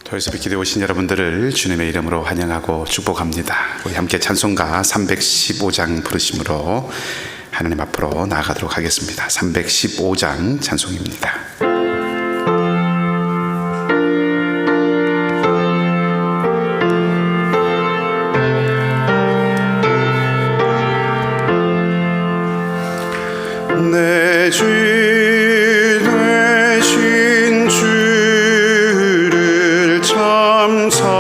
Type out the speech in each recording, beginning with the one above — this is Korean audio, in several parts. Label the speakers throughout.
Speaker 1: 도에서 기도에 오신 여러분들을 주님의 이름으로 환영하고 축복합니다. 우리 함께 찬송가 315장 부르심으로 하나님 앞으로 나아가도록 하겠습니다. 315장 찬송입니다. 내 주 되신 주를 참 사랑하고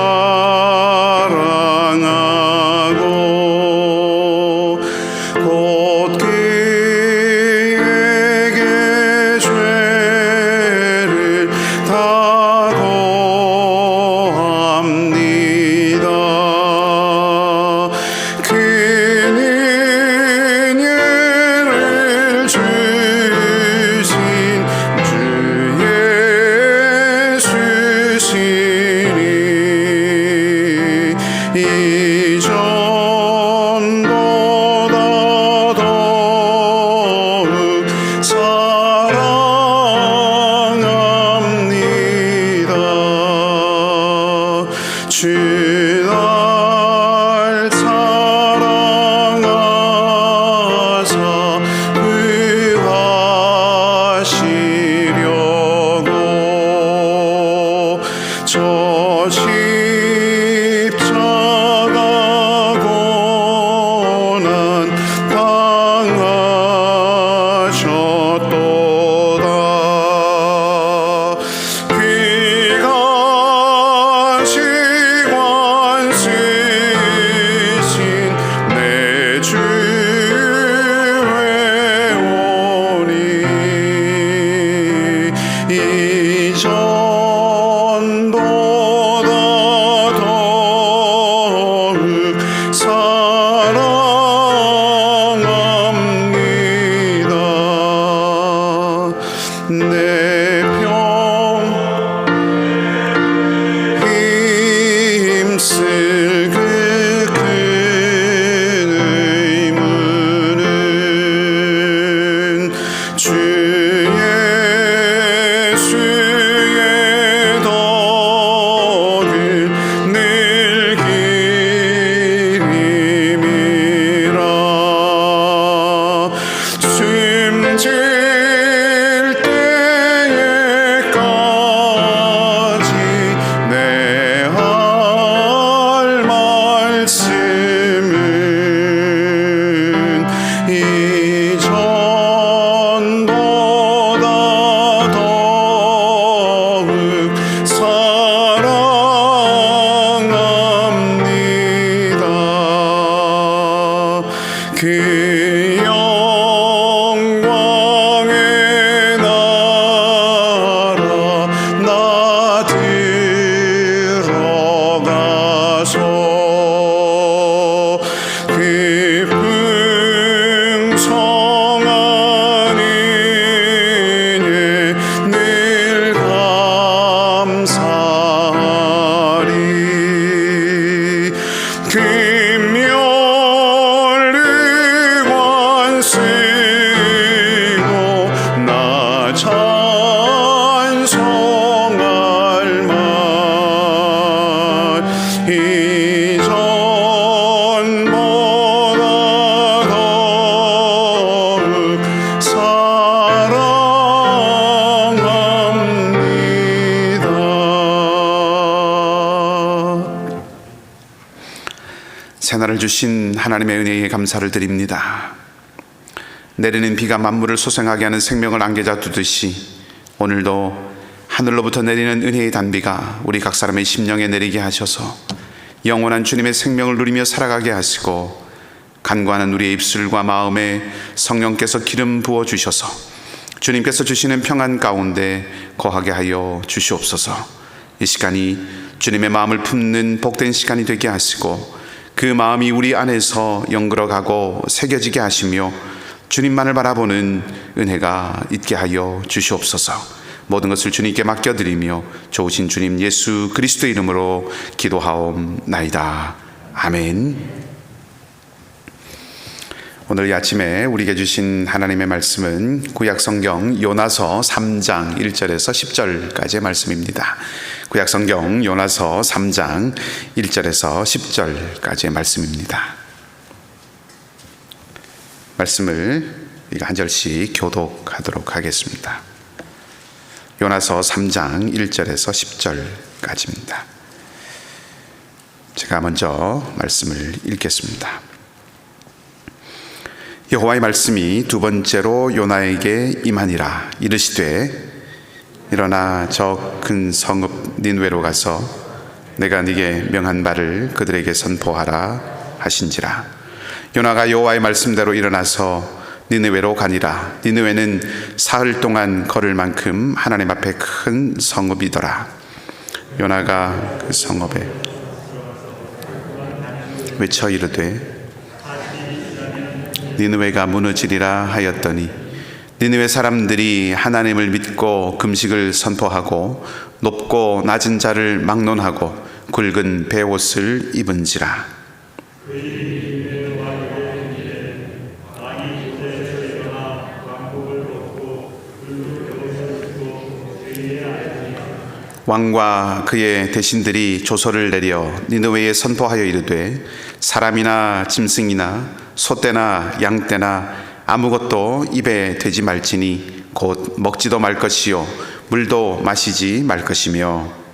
Speaker 1: 곧 그에게 죄를 다 고합니다. 그는 은혜를 주신 주 예수시니 이전보다 더욱 사랑합니다. 주 날 사랑하사 구하시려고 저 십자가 고난 당하셨도다. 그가 시관 쓰신 내 주 외오니 이전보다 더욱 사랑합니다. 내 병 힘쓸 그 큰 의무는 주 예수의 덕을 늘 기림이라. 숨질 때에까지 내 할 말씀은 이전보다 더욱 사랑합니다. 그 영광의 나라 나 들어가서 그 풍성한 은혜 늘 감사하리. 금멸의관 쓰고 나 찬송할 만 이전보다 더욱 사랑합니다. 새날을 주신 하나님의 은혜에 감사를 드립니다. 내리는 비가 만물을 소생하게 하는 생명을 안개자 두듯이 오늘도 하늘로부터 내리는 은혜의 단비가 우리 각 사람의 심령에 내리게 하셔서 영원한 주님의 생명을 누리며 살아가게 하시고 간구하는 우리의 입술과 마음에 성령께서 기름 부어주셔서 주님께서 주시는 평안 가운데 거하게 하여 주시옵소서. 이 시간이 주님의 마음을 품는 복된 시간이 되게 하시고 그 마음이 우리 안에서 영그러가고 새겨지게 하시며 주님만을 바라보는 은혜가 있게 하여 주시옵소서. 모든 것을 주님께 맡겨드리며 좋으신 주님 예수 그리스도의 이름으로 기도하옵나이다. 아멘. 오늘 이 아침에 우리에게 주신 하나님의 말씀은 구약성경 요나서 3장 1절에서 10절까지의 말씀입니다. 구약성경 요나서 3장 1절에서 10절까지의 말씀입니다. 말씀을 한 절씩 교독하도록 하겠습니다. 요나서 3장 1절에서 10절까지입니다. 제가 먼저 말씀을 읽겠습니다. 여호와의 말씀이 두 번째로 요나에게 임하니라. 이르시되 일어나 저 큰 성읍 니느웨로 가서 내가 네게 명한 바를 그들에게 선포하라 하신지라. 요나가 여호와의 말씀대로 일어나서 니느웨로 가니라. 니느웨는 사흘 동안 걸을 만큼 하나님 앞에 큰 성읍이더라. 요나가 그 성읍에 외쳐 이르되 니느웨가 무너지리라 하였더니 니느웨 사람들이 하나님을 믿고 금식을 선포하고 높고 낮은 자를 막론하고 굵은 베옷을 입은지라. 왕과 그의 대신들이 조서를 내려 니느웨에 선포하여 이르되 사람이나 짐승이나 소떼나 양떼나 아무것도 입에 대지 말지니 곧 먹지도 말 것이요 물도 마시지 말 것이며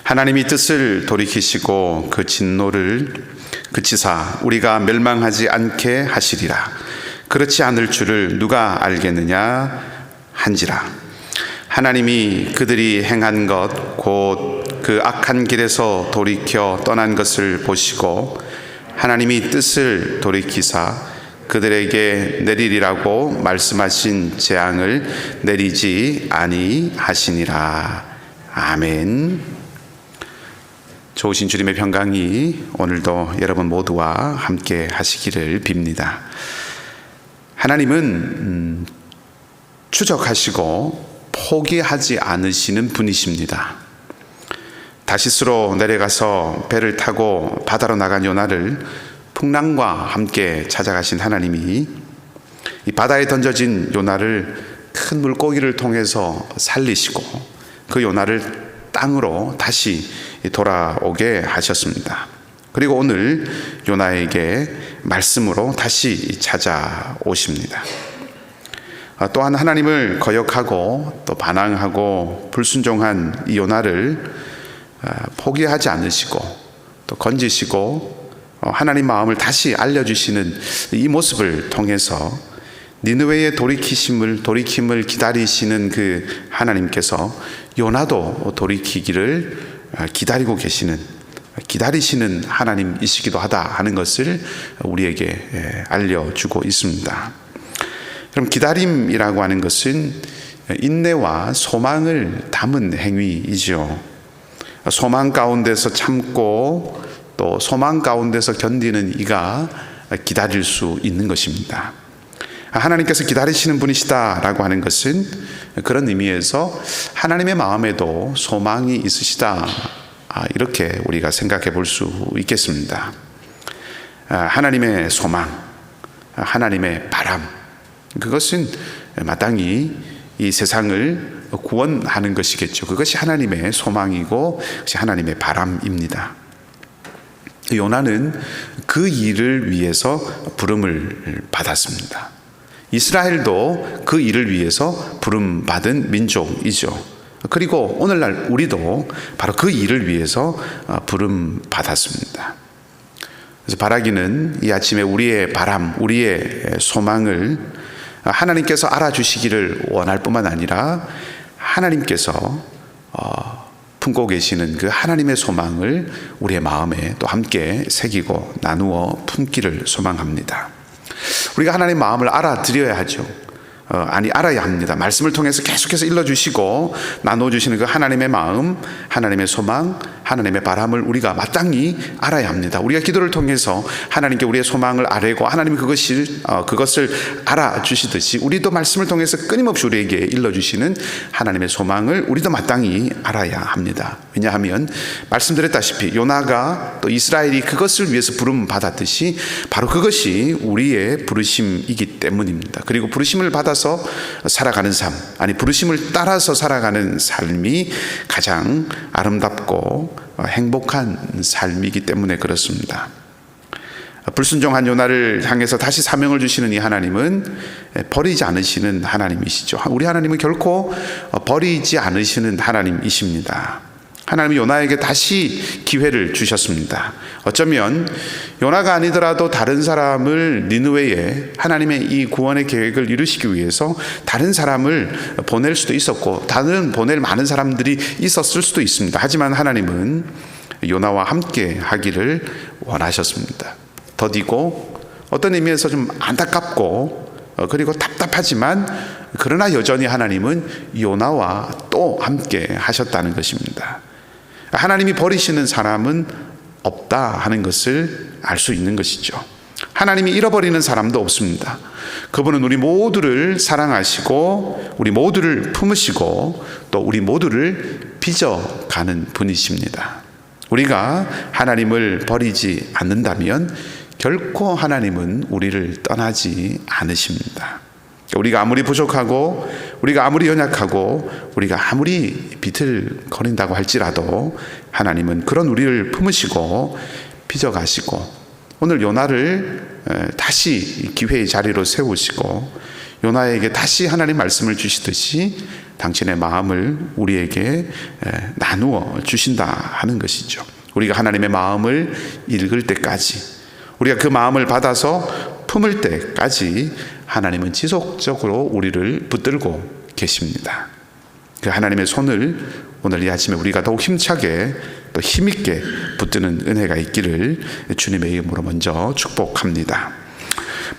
Speaker 1: 하나님이 뜻을 돌이키시고 그 진노를 그치사 우리가 멸망하지 않게 하시리라. 그렇지 않을 줄을 누가 알겠느냐 한지라. 하나님이 그들이 행한 것 곧 그 악한 길에서 돌이켜 떠난 것을 보시고 하나님이 뜻을 돌이키사 그들에게 내리리라고 말씀하신 재앙을 내리지 아니하시니라. 아멘. 좋으신 주님의 평강이 오늘도 여러분 모두와 함께 하시기를 빕니다. 하나님은 추적하시고 포기하지 않으시는 분이십니다. 다시스로 내려가서 배를 타고 바다로 나간 요나를 풍랑과 함께 찾아가신 하나님이 이 바다에 던져진 요나를 큰 물고기를 통해서 살리시고 그 요나를 땅으로 다시 돌아오게 하셨습니다. 그리고 오늘 요나에게 말씀으로 다시 찾아오십니다. 또한 하나님을 거역하고 또 반항하고 불순종한 이 요나를 포기하지 않으시고 또 건지시고 하나님 마음을 다시 알려주시는 이 모습을 통해서 니느웨의 돌이킴을 기다리시는 그 하나님께서 요나도 돌이키기를 기다리시는 하나님이시기도 하다 하는 것을 우리에게 알려주고 있습니다. 그럼 기다림이라고 하는 것은 인내와 소망을 담은 행위이죠. 소망 가운데서 참고 또 소망 가운데서 견디는 이가 기다릴 수 있는 것입니다. 하나님께서 기다리시는 분이시다라고 하는 것은 그런 의미에서 하나님의 마음에도 소망이 있으시다, 이렇게 우리가 생각해 볼 수 있겠습니다. 하나님의 소망, 하나님의 바람, 그것은 마땅히 이 세상을 구원하는 것이겠죠. 그것이 하나님의 소망이고 그것이 하나님의 바람입니다. 요나는 그 일을 위해서 부름을 받았습니다. 이스라엘도 그 일을 위해서 부름받은 민족이죠. 그리고 오늘날 우리도 바로 그 일을 위해서 부름받았습니다. 그래서 바라기는 이 아침에 우리의 바람, 우리의 소망을 하나님께서 알아주시기를 원할 뿐만 아니라 하나님께서 품고 계시는 그 하나님의 소망을 우리의 마음에 또 함께 새기고 나누어 품기를 소망합니다. 우리가 하나님의 마음을 알아드려야 하죠. 알아야 합니다. 말씀을 통해서 계속해서 일러주시고 나눠주시는 그 하나님의 마음, 하나님의 소망, 하나님의 바람을 우리가 마땅히 알아야 합니다. 우리가 기도를 통해서 하나님께 우리의 소망을 아뢰고 하나님이 그것을 알아주시듯이 우리도 말씀을 통해서 끊임없이 우리에게 일러주시는 하나님의 소망을 우리도 마땅히 알아야 합니다. 왜냐하면 말씀드렸다시피 요나가 또 이스라엘이 그것을 위해서 부름 받았듯이 바로 그것이 우리의 부르심이기 때문입니다. 그리고 부르심을 받아서 살아가는 삶, 부르심을 따라서 살아가는 삶이 가장 아름답고 행복한 삶이기 때문에 그렇습니다. 불순종한 요나를 향해서 다시 사명을 주시는 이 하나님은 버리지 않으시는 하나님이시죠. 우리 하나님은 결코 버리지 않으시는 하나님이십니다. 하나님이 요나에게 다시 기회를 주셨습니다. 어쩌면 요나가 아니더라도 다른 사람을 니느웨에 하나님의 이 구원의 계획을 이루시기 위해서 다른 사람을 보낼 수도 있었고 다른 보낼 많은 사람들이 있었을 수도 있습니다. 하지만 하나님은 요나와 함께 하기를 원하셨습니다. 더디고 어떤 의미에서 좀 안타깝고 그리고 답답하지만 그러나 여전히 하나님은 요나와 또 함께 하셨다는 것입니다. 하나님이 버리시는 사람은 없다 하는 것을 알 수 있는 것이죠. 하나님이 잃어버리는 사람도 없습니다. 그분은 우리 모두를 사랑하시고 우리 모두를 품으시고 또 우리 모두를 빚어가는 분이십니다. 우리가 하나님을 버리지 않는다면 결코 하나님은 우리를 떠나지 않으십니다. 우리가 아무리 부족하고 우리가 아무리 연약하고 우리가 아무리 비틀거린다고 할지라도 하나님은 그런 우리를 품으시고 빚어가시고 오늘 요나를 다시 기회의 자리로 세우시고 요나에게 다시 하나님 말씀을 주시듯이 당신의 마음을 우리에게 나누어 주신다 하는 것이죠. 우리가 하나님의 마음을 읽을 때까지 우리가 그 마음을 받아서 품을 때까지 하나님은 지속적으로 우리를 붙들고 계십니다. 그 하나님의 손을 오늘 이 아침에 우리가 더욱 힘차게 또 힘있게 붙드는 은혜가 있기를 주님의 이름으로 먼저 축복합니다.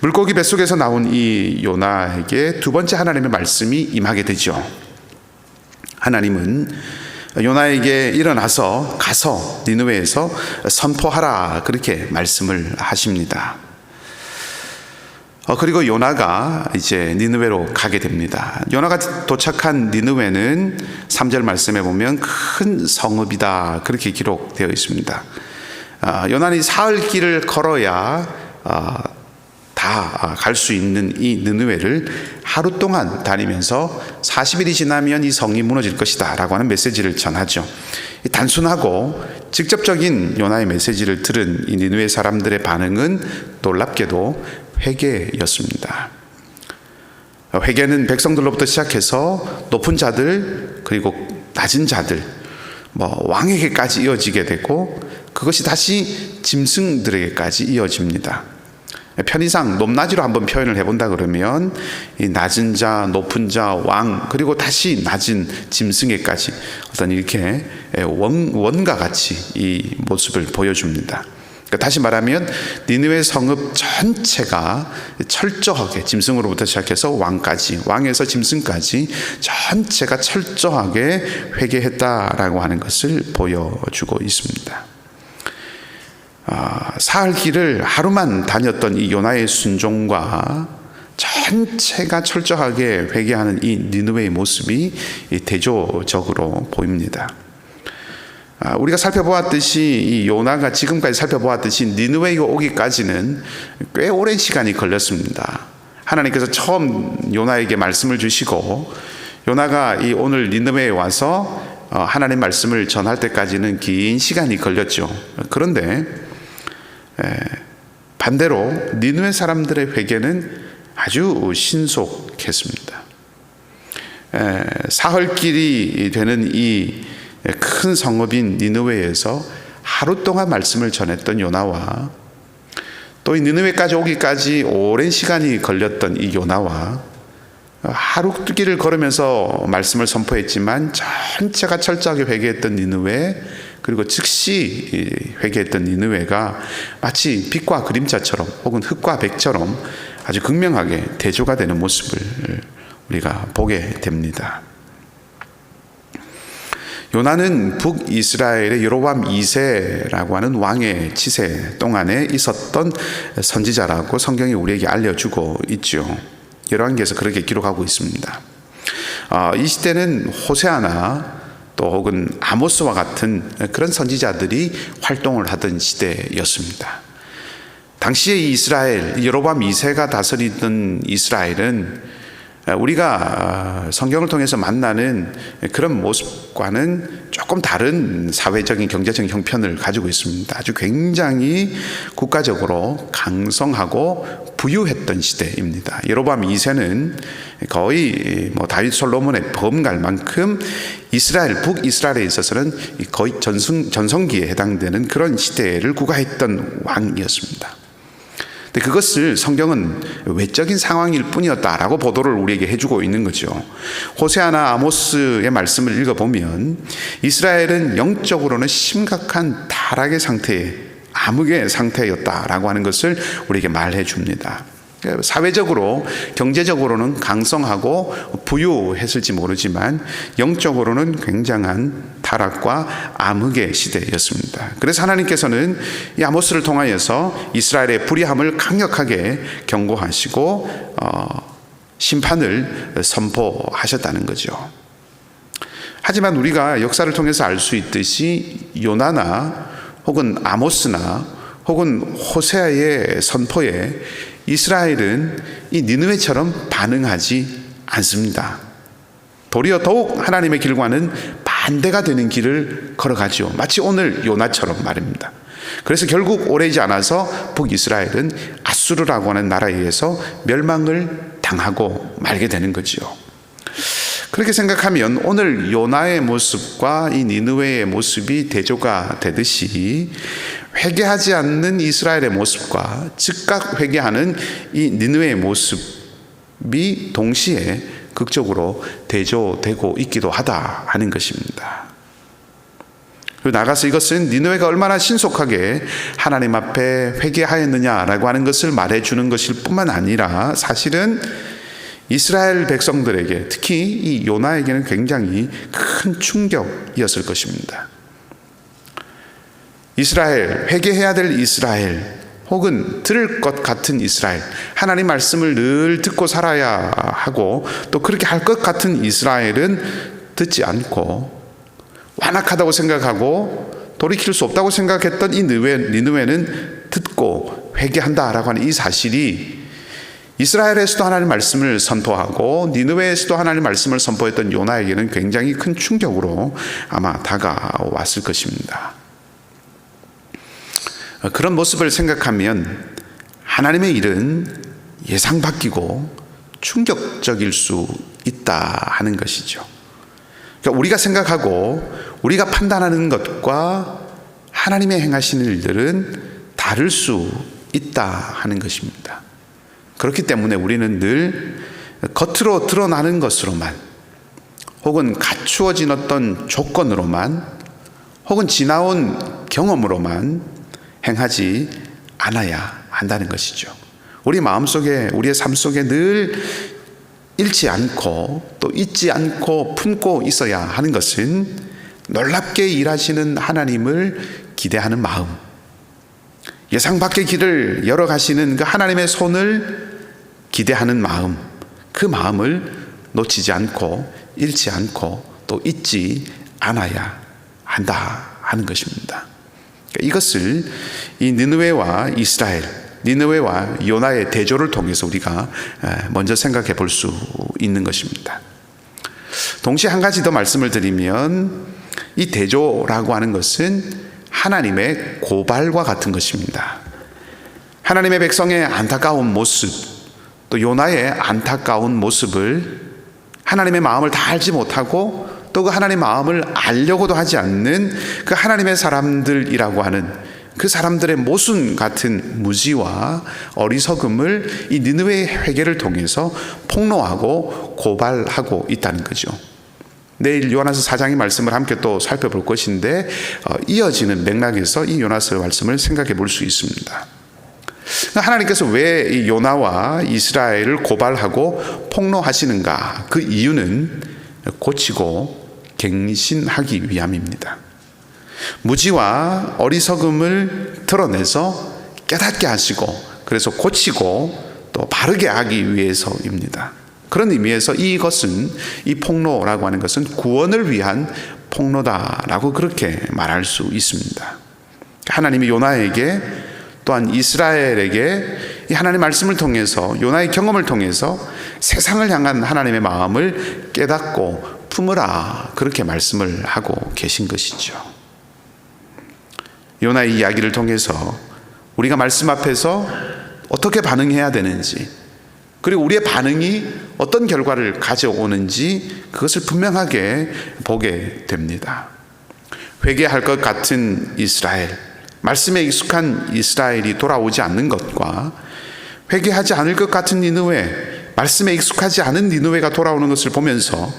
Speaker 1: 물고기 뱃속에서 나온 이 요나에게 두 번째 하나님의 말씀이 임하게 되죠. 하나님은 요나에게 일어나서 가서 니느웨에서 선포하라 그렇게 말씀을 하십니다. 그리고 요나가 이제 니느웨로 가게 됩니다. 요나가 도착한 니느웨는 3절 말씀에 보면 큰 성읍이다 그렇게 기록되어 있습니다. 요나는 사흘 길을 걸어야 다 갈 수 있는 이 니느웨를 하루 동안 다니면서 40일이 지나면 이 성이 무너질 것이다 라고 하는 메시지를 전하죠. 단순하고 직접적인 요나의 메시지를 들은 이 니느웨 사람들의 반응은 놀랍게도 회개였습니다. 회개는 백성들로부터 시작해서 높은 자들 그리고 낮은 자들 왕에게까지 이어지게 되고 그것이 다시 짐승들에게까지 이어집니다. 편의상 높낮이로 한번 표현을 해본다 그러면 이 낮은 자, 높은 자, 왕 그리고 다시 낮은 짐승에까지 어떤 이렇게 원과 같이 이 모습을 보여줍니다. 다시 말하면 니느웨 성읍 전체가 철저하게 짐승으로부터 시작해서 왕까지 왕에서 짐승까지 전체가 철저하게 회개했다라고 하는 것을 보여주고 있습니다. 사흘 길을 하루만 다녔던 이 요나의 순종과 전체가 철저하게 회개하는 이 니느웨의 모습이 대조적으로 보입니다. 우리가 살펴보았듯이 이 요나가 지금까지 살펴보았듯이 니느웨에 오기까지는 꽤 오랜 시간이 걸렸습니다. 하나님께서 처음 요나에게 말씀을 주시고 요나가 이 오늘 니느웨에 와서 하나님 말씀을 전할 때까지는 긴 시간이 걸렸죠. 그런데 반대로 니느웨 사람들의 회개는 아주 신속했습니다. 사흘길이 되는 이 큰 성읍인 니느웨에서 하루 동안 말씀을 전했던 요나와 또 이 니느웨까지 오기까지 오랜 시간이 걸렸던 이 요나와 하루 길을 걸으면서 말씀을 선포했지만 전체가 철저하게 회개했던 니느웨 그리고 즉시 회개했던 니느웨가 마치 빛과 그림자처럼 혹은 흙과 백처럼 아주 극명하게 대조가 되는 모습을 우리가 보게 됩니다. 요나는 북이스라엘의 여로보암 2세라고 하는 왕의 치세 동안에 있었던 선지자라고 성경이 우리에게 알려주고 있죠. 열왕기에서 그렇게 기록하고 있습니다. 이 시대는 호세아나 또 혹은 아모스와 같은 그런 선지자들이 활동을 하던 시대였습니다. 당시에 이스라엘, 여로보암 2세가 다스리던 이스라엘은 우리가 성경을 통해서 만나는 그런 모습과는 조금 다른 사회적인 경제적인 형편을 가지고 있습니다. 아주 굉장히 국가적으로 강성하고 부유했던 시대입니다. 여로보암 2세는 거의 다윗 솔로몬의 범갈 만큼 이스라엘, 북이스라엘에 있어서는 거의 전성기에 해당되는 그런 시대를 구가했던 왕이었습니다. 그것을 성경은 외적인 상황일 뿐이었다라고 보도를 우리에게 해주고 있는 거죠. 호세아나 아모스의 말씀을 읽어보면 이스라엘은 영적으로는 심각한 타락의 상태에, 암흑의 상태였다라고 하는 것을 우리에게 말해 줍니다. 사회적으로, 경제적으로는 강성하고 부유했을지 모르지만 영적으로는 굉장한 타락과 암흑의 시대였습니다. 그래서 하나님께서는 이 아모스를 통하여서 이스라엘의 불의함을 강력하게 경고하시고 심판을 선포하셨다는 거죠. 하지만 우리가 역사를 통해서 알 수 있듯이 요나나 혹은 아모스나 혹은 호세아의 선포에 이스라엘은 이 니느웨처럼 반응하지 않습니다. 도리어 더욱 하나님의 길과는 반대가 되는 길을 걸어가죠. 마치 오늘 요나처럼 말입니다. 그래서 결국 오래지 않아서 북이스라엘은 아수르라고 하는 나라에 의해서 멸망을 당하고 말게 되는 거죠. 그렇게 생각하면 오늘 요나의 모습과 이 니느웨의 모습이 대조가 되듯이 회개하지 않는 이스라엘의 모습과 즉각 회개하는 이 니느웨의 모습이 동시에 극적으로 대조되고 있기도 하다 하는 것입니다. 그리고 나가서 이것은 니느웨가 얼마나 신속하게 하나님 앞에 회개하였느냐라고 하는 것을 말해주는 것일 뿐만 아니라 사실은 이스라엘 백성들에게, 특히 이 요나에게는 굉장히 큰 충격이었을 것입니다. 이스라엘, 회개해야 될 이스라엘, 혹은 들을 것 같은 이스라엘, 하나님 말씀을 늘 듣고 살아야 하고 또 그렇게 할 것 같은 이스라엘은 듣지 않고 완악하다고 생각하고 돌이킬 수 없다고 생각했던 이 니느웨는 듣고 회개한다라고 하는 이 사실이 이스라엘에서도 하나님 말씀을 선포하고 니느웨에서도 하나님 말씀을 선포했던 요나에게는 굉장히 큰 충격으로 아마 다가왔을 것입니다. 그런 모습을 생각하면 하나님의 일은 예상 바뀌고 충격적일 수 있다 하는 것이죠. 그러니까 우리가 생각하고 우리가 판단하는 것과 하나님의 행하시는 일들은 다를 수 있다 하는 것입니다. 그렇기 때문에 우리는 늘 겉으로 드러나는 것으로만 혹은 갖추어진 어떤 조건으로만 혹은 지나온 경험으로만 행하지 않아야 한다는 것이죠. 우리 마음속에, 우리의 삶 속에 늘 잃지 않고 또 잊지 않고 품고 있어야 하는 것은 놀랍게 일하시는 하나님을 기대하는 마음, 예상 밖의 길을 열어가시는 그 하나님의 손을 기대하는 마음, 그 마음을 놓치지 않고 잃지 않고 또 잊지 않아야 한다 하는 것입니다. 이것을 이 니느웨와 이스라엘, 니느웨와 요나의 대조를 통해서 우리가 먼저 생각해 볼 수 있는 것입니다. 동시에 한 가지 더 말씀을 드리면 이 대조라고 하는 것은 하나님의 고발과 같은 것입니다. 하나님의 백성의 안타까운 모습, 또 요나의 안타까운 모습을 하나님의 마음을 다 알지 못하고 또 그 하나님의 마음을 알려고도 하지 않는 그 하나님의 사람들이라고 하는 그 사람들의 모순 같은 무지와 어리석음을 이 니느웨의 회개를 통해서 폭로하고 고발하고 있다는 거죠. 내일 요나서 4장의 말씀을 함께 또 살펴볼 것인데 이어지는 맥락에서 이 요나서 말씀을 생각해 볼 수 있습니다. 하나님께서 왜 이 요나와 이스라엘을 고발하고 폭로하시는가? 그 이유는 고치고 갱신하기 위함입니다. 무지와 어리석음을 드러내서 깨닫게 하시고, 그래서 고치고 또 바르게 하기 위해서입니다. 그런 의미에서 이것은, 이 폭로라고 하는 것은 구원을 위한 폭로다라고 그렇게 말할 수 있습니다. 하나님이 요나에게, 또한 이스라엘에게 이 하나님의 말씀을 통해서, 요나의 경험을 통해서 세상을 향한 하나님의 마음을 깨닫고 품으라, 그렇게 말씀을 하고 계신 것이죠. 요나의 이야기를 통해서 우리가 말씀 앞에서 어떻게 반응해야 되는지, 그리고 우리의 반응이 어떤 결과를 가져오는지 그것을 분명하게 보게 됩니다. 회개할 것 같은 이스라엘, 말씀에 익숙한 이스라엘이 돌아오지 않는 것과 회개하지 않을 것 같은 니느웨, 말씀에 익숙하지 않은 니느웨가 돌아오는 것을 보면서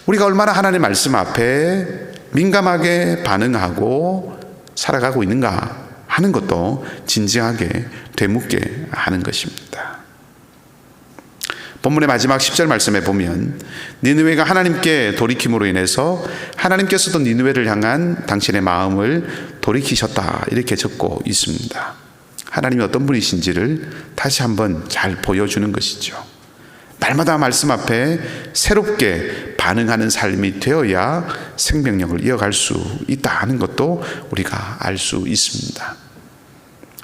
Speaker 1: 우리가 얼마나 하나님의 말씀 앞에 민감하게 반응하고 살아가고 있는가 하는 것도 진지하게 되묻게 하는 것입니다. 본문의 마지막 10절 말씀에 보면 니느웨가 하나님께 돌이킴으로 인해서 하나님께서도 니느웨를 향한 당신의 마음을 돌이키셨다, 이렇게 적고 있습니다. 하나님이 어떤 분이신지를 다시 한번 잘 보여주는 것이죠. 날마다 말씀 앞에 새롭게 반응하는 삶이 되어야 생명력을 이어갈 수 있다 하는 것도 우리가 알 수 있습니다.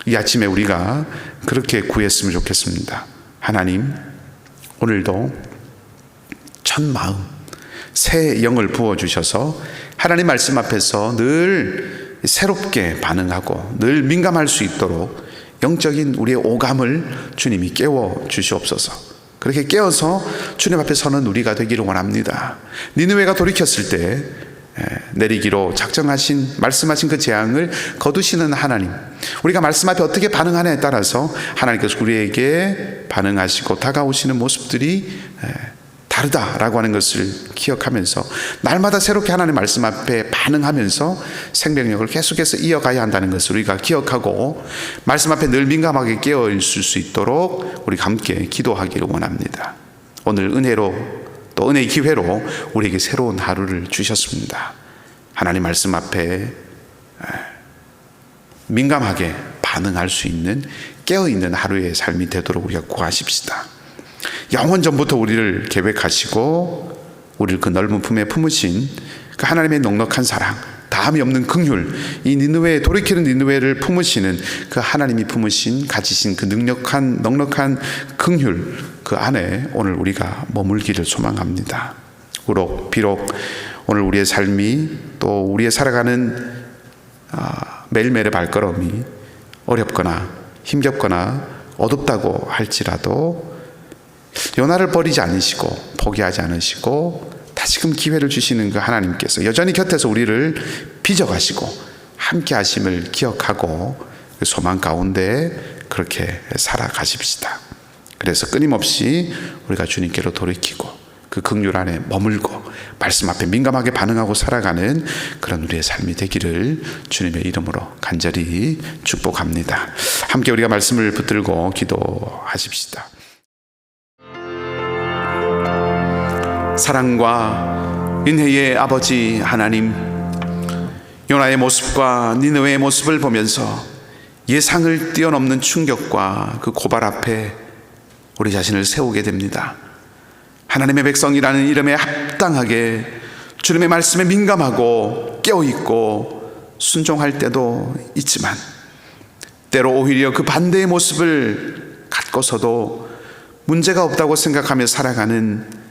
Speaker 1: 이 아침에 우리가 그렇게 구했으면 좋겠습니다. 하나님, 오늘도 첫 마음, 새 영을 부어주셔서 하나님 말씀 앞에서 늘 새롭게 반응하고 늘 민감할 수 있도록 영적인 우리의 오감을 주님이 깨워 주시옵소서. 그렇게 깨어서 주님 앞에 서는 우리가 되기를 원합니다. 니느웨가 돌이켰을 때 내리기로 작정하신, 말씀하신 그 재앙을 거두시는 하나님, 우리가 말씀 앞에 어떻게 반응하냐에 따라서 하나님께서 우리에게 반응하시고 다가오시는 모습들이 다르다라고 하는 것을 기억하면서 날마다 새롭게 하나님 말씀 앞에 반응하면서 생명력을 계속해서 이어가야 한다는 것을 우리가 기억하고 말씀 앞에 늘 민감하게 깨어 있을 수 있도록 우리가 함께 기도하기를 원합니다. 오늘 은혜로, 또 은혜의 기회로 우리에게 새로운 하루를 주셨습니다. 하나님 말씀 앞에 민감하게 반응할 수 있는 깨어있는 하루의 삶이 되도록 우리가 구하십시다. 영원 전부터 우리를 계획하시고 우리를 그 넓은 품에 품으신 그 하나님의 넉넉한 사랑, 다함이 없는 긍휼, 이 니느웨, 돌이키는 니느웨를 품으시는 그 하나님이 품으신, 가지신 그 넉넉한 긍휼, 그 안에 오늘 우리가 머물기를 소망합니다. 비록 오늘 우리의 삶이, 또 우리의 살아가는 매일매일의 발걸음이 어렵거나 힘겹거나 어둡다고 할지라도 요나를 버리지 않으시고 포기하지 않으시고 다시금 기회를 주시는 그 하나님께서 여전히 곁에서 우리를 빚어가시고 함께 하심을 기억하고 그 소망 가운데 그렇게 살아가십시다. 그래서 끊임없이 우리가 주님께로 돌이키고 그 긍휼 안에 머물고 말씀 앞에 민감하게 반응하고 살아가는 그런 우리의 삶이 되기를 주님의 이름으로 간절히 축복합니다. 함께 우리가 말씀을 붙들고 기도하십시다. 사랑과 은혜의 아버지 하나님, 요나의 모습과 니느웨의 모습을 보면서 예상을 뛰어넘는 충격과 그 고발 앞에 우리 자신을 세우게 됩니다. 하나님의 백성이라는 이름에 합당하게 주님의 말씀에 민감하고 깨어있고 순종할 때도 있지만 때로 오히려 그 반대의 모습을 갖고서도 문제가 없다고 생각하며 살아가는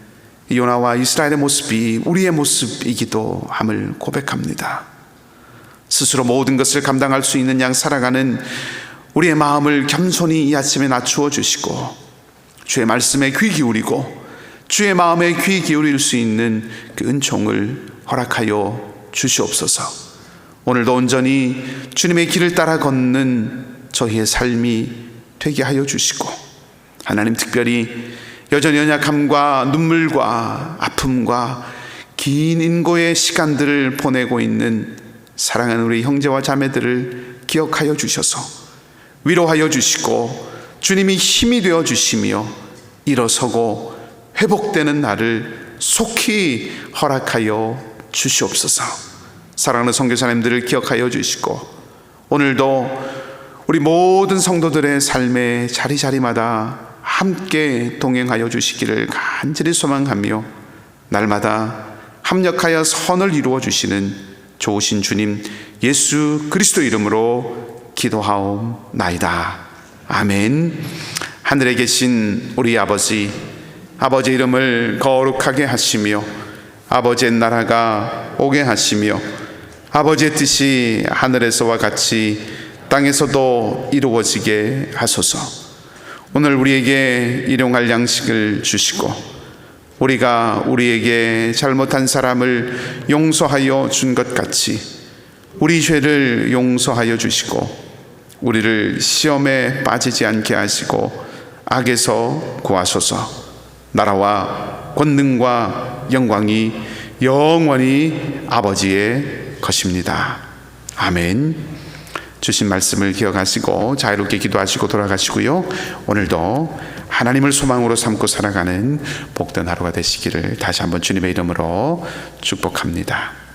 Speaker 1: 요나와 이스라엘의 모습이 우리의 모습이기도 함을 고백합니다. 스스로 모든 것을 감당할 수 있는 양 살아가는 우리의 마음을 겸손히 이 아침에 낮추어 주시고 주의 말씀에 귀 기울이고 주의 마음에 귀 기울일 수 있는 그 은총을 허락하여 주시옵소서. 오늘도 온전히 주님의 길을 따라 걷는 저희의 삶이 되게 하여 주시고, 하나님 특별히 여전히 연약함과 눈물과 아픔과 긴 인고의 시간들을 보내고 있는 사랑하는 우리 형제와 자매들을 기억하여 주셔서 위로하여 주시고 주님이 힘이 되어 주시며 일어서고 회복되는 날을 속히 허락하여 주시옵소서. 사랑하는 선교사님들을 기억하여 주시고 오늘도 우리 모든 성도들의 삶의 자리자리마다 함께 동행하여 주시기를 간절히 소망하며 날마다 합력하여 선을 이루어 주시는 좋으신 주님 예수 그리스도 이름으로 기도하옵나이다. 아멘. 하늘에 계신 우리 아버지 이름을 거룩하게 하시며 아버지의 나라가 오게 하시며 아버지의 뜻이 하늘에서와 같이 땅에서도 이루어지게 하소서. 오늘 우리에게 일용할 양식을 주시고 우리가 우리에게 잘못한 사람을 용서하여 준 것 같이 우리 죄를 용서하여 주시고 우리를 시험에 빠지지 않게 하시고 악에서 구하소서. 나라와 권능과 영광이 영원히 아버지의 것입니다. 아멘. 주신 말씀을 기억하시고 자유롭게 기도하시고 돌아가시고요. 오늘도 하나님을 소망으로 삼고 살아가는 복된 하루가 되시기를 다시 한번 주님의 이름으로 축복합니다.